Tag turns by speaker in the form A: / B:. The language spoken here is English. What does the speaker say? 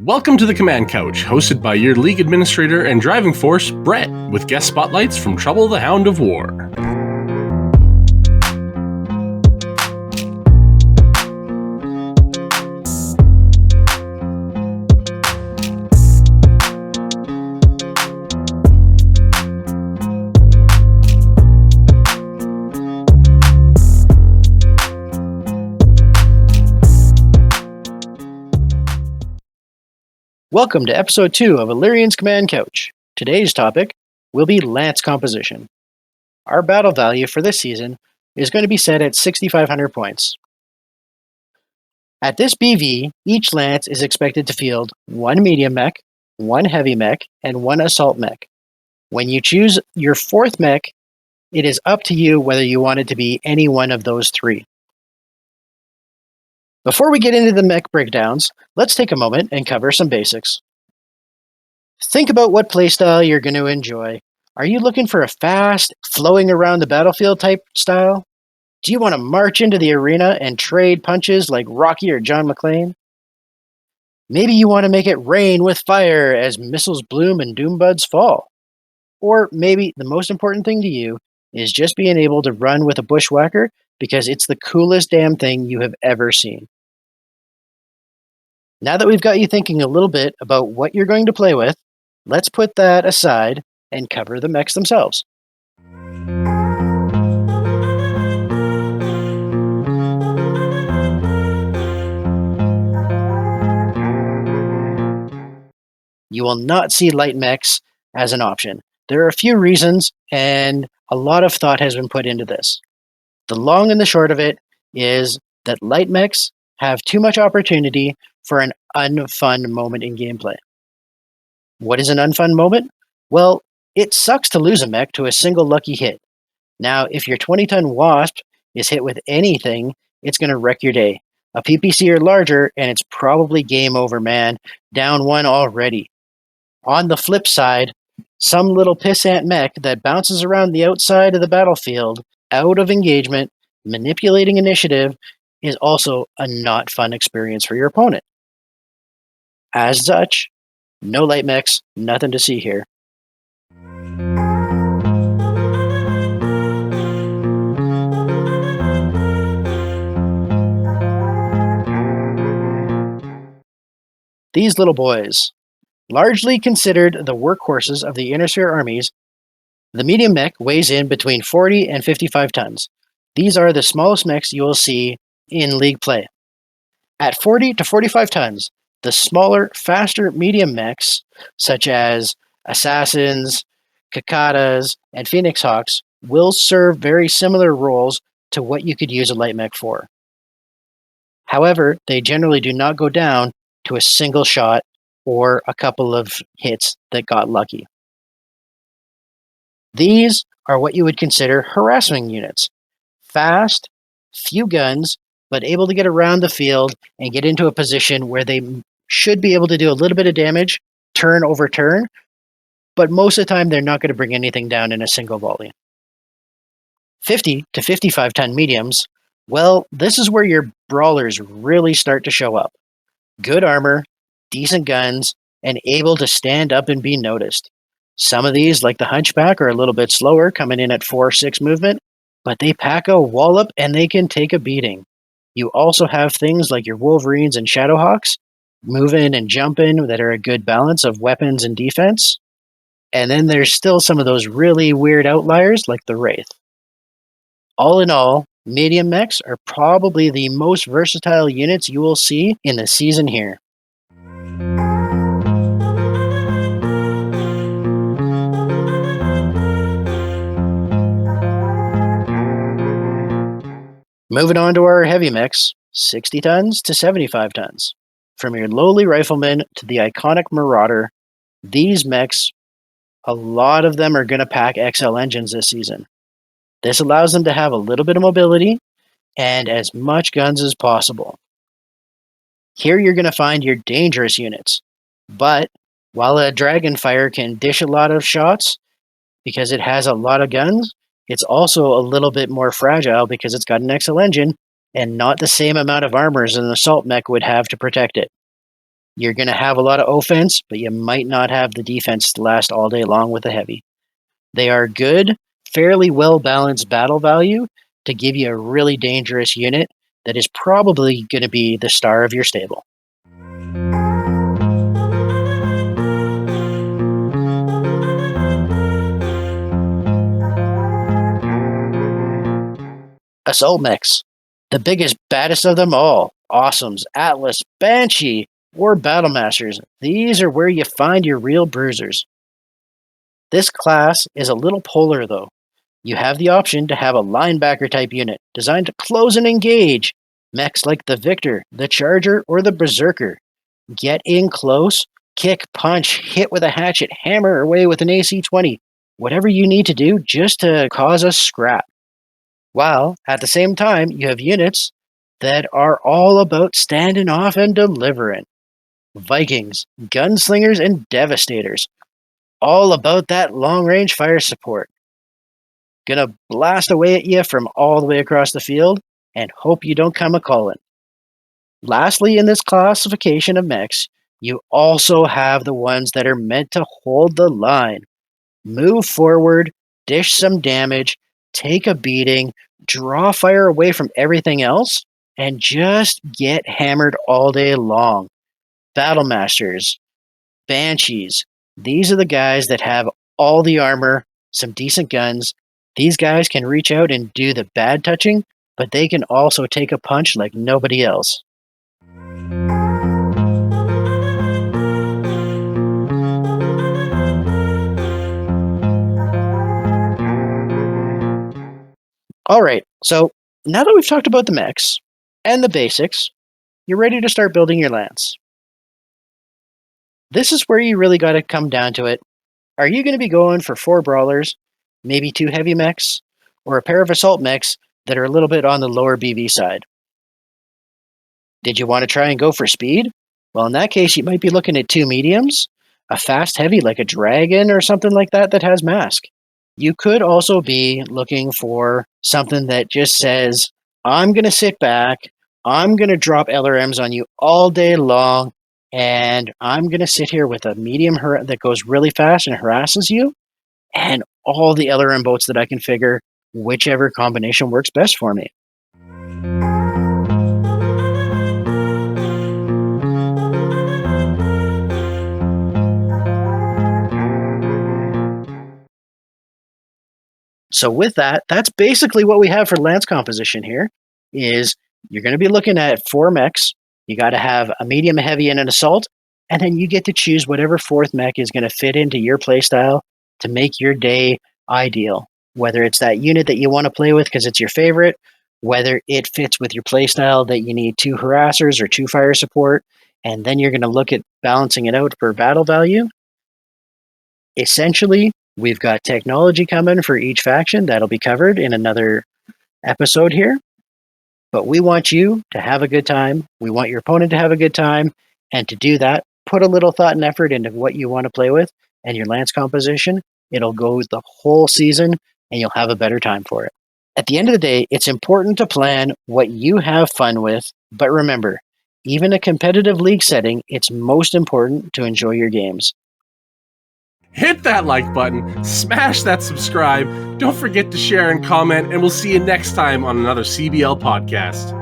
A: Welcome to the Command Couch, hosted by your League Administrator and driving force, Brett, with guest spotlights from Trouble the Hound of War.
B: Welcome to episode 2 of Ellyrian's Command Couch. Today's topic will be Lance composition. Our battle value for this season is going to be set at 6,500 points. At this BV, each Lance is expected to field 1 medium mech, 1 heavy mech, and 1 assault mech. When you choose your 4th mech, it is up to you whether you want it to be any one of those 3. Before we get into the mech breakdowns, let's take a moment and cover some basics. Think about what playstyle you're going to enjoy. Are you looking for a fast, flowing around the battlefield type style? Do you want to march into the arena and trade punches like Rocky or John McClane? Maybe you want to make it rain with fire as missiles bloom and doom buds fall. Or maybe the most important thing to you is just being able to run with a bushwhacker because it's the coolest damn thing you have ever seen. Now that we've got you thinking a little bit about what you're going to play with, let's put that aside and cover the mechs themselves. You will not see light mechs as an option. There are a few reasons, and a lot of thought has been put into this. The long and the short of it is that light mechs have too much opportunity for an unfun moment in gameplay. What is an unfun moment? Well, it sucks to lose a mech to a single lucky hit. Now, if your 20-ton Wasp is hit with anything, it's going to wreck your day. A PPC or larger, and it's probably game over, man. Down 1 already. On the flip side, some little pissant mech that bounces around the outside of the battlefield, out of engagement, manipulating initiative, is also a not fun experience for your opponent. As such, no light mechs, nothing to see here. These little boys, largely considered the workhorses of the Inner Sphere armies, the medium mech weighs in between 40 and 55 tons. These are the smallest mechs you will see in League play. At 40 to 45 tons, the smaller, faster medium mechs, such as Assassins, Cicadas, and Phoenix Hawks, will serve very similar roles to what you could use a light mech for. However, they generally do not go down to a single shot or a couple of hits that got lucky. These are what you would consider harassment units. Fast, few guns, but able to get around the field and get into a position where they should be able to do a little bit of damage, turn over turn, but most of the time they're not going to bring anything down in a single volley. 50 to 55 ton mediums, well, this is where your brawlers really start to show up. Good armor, decent guns, and able to stand up and be noticed. Some of these, like the Hunchback, are a little bit slower, coming in at 4-6 movement, but they pack a wallop and they can take a beating. You also have things like your Wolverines and Shadowhawks, moving and jumping, that are a good balance of weapons and defense. And then there's still some of those really weird outliers like the Wraith. All in all, medium mechs are probably the most versatile units you will see in the season here. Moving on to our heavy mechs, 60 tons to 75 tons. From your lowly rifleman to the iconic Marauder, these mechs, a lot of them are going to pack XL engines this season. This allows them to have a little bit of mobility and as much guns as possible. Here you're going to find your dangerous units, but while a Dragonfire can dish a lot of shots because it has a lot of guns, it's also a little bit more fragile because it's got an XL engine and not the same amount of armor as an assault mech would have to protect it. You're going to have a lot of offense, but you might not have the defense to last all day long with a heavy. They are good, fairly well-balanced battle value to give you a really dangerous unit that is probably going to be the star of your stable. Assault Mechs. The biggest, baddest of them all. Awesomes, Atlas, Banshee, or Battlemasters. These are where you find your real bruisers. This class is a little polar though. You have the option to have a linebacker type unit designed to close and engage. Mechs like the Victor, the Charger, or the Berserker. Get in close, kick, punch, hit with a hatchet, hammer away with an AC-20. Whatever you need to do just to cause a scrap. While, at the same time, you have units that are all about standing off and delivering. Vikings, gunslingers, and devastators. All about that long-range fire support. Gonna blast away at you from all the way across the field and hope you don't come a-calling. Lastly, in this classification of mechs, you also have the ones that are meant to hold the line. Move forward, dish some damage, take a beating, draw fire away from everything else, and just get hammered all day long. Battlemasters, Banshees, these are the guys that have all the armor, some decent guns. These guys can reach out and do the bad touching, but they can also take a punch like nobody else. All right, so now that we've talked about the mechs and the basics, you're ready to start building your lance. This is where you really got to come down to it. Are you going to be going for 4 brawlers, maybe 2 heavy mechs, or a pair of assault mechs that are a little bit on the lower BV side? Did you want to try and go for speed? Well, in that case, you might be looking at 2 mediums, a fast heavy like a dragon or something like that that has mask. You could also be looking for something that just says, I'm going to sit back, I'm going to drop LRMs on you all day long, and I'm going to sit here with a medium that goes really fast and harasses you, and all the LRM boats that I can figure, whichever combination works best for me. So with that, that's basically what we have for lance composition here, is you're going to be looking at 4 mechs. You got to have a medium, a heavy, and an assault, and then you get to choose whatever 4th mech is going to fit into your playstyle to make your day ideal. Whether it's that unit that you want to play with because it's your favorite, whether it fits with your playstyle that you need 2 harassers or 2 fire support, and then you're going to look at balancing it out for battle value. Essentially, we've got technology coming for each faction. That'll be covered in another episode here. But we want you to have a good time. We want your opponent to have a good time. And to do that, put a little thought and effort into what you want to play with and your lance composition. It'll go the whole season and you'll have a better time for it. At the end of the day, it's important to plan what you have fun with. But remember, even a competitive league setting, it's most important to enjoy your games.
A: Hit that like button, smash that subscribe, don't forget to share and comment, and we'll see you next time on another CBL podcast.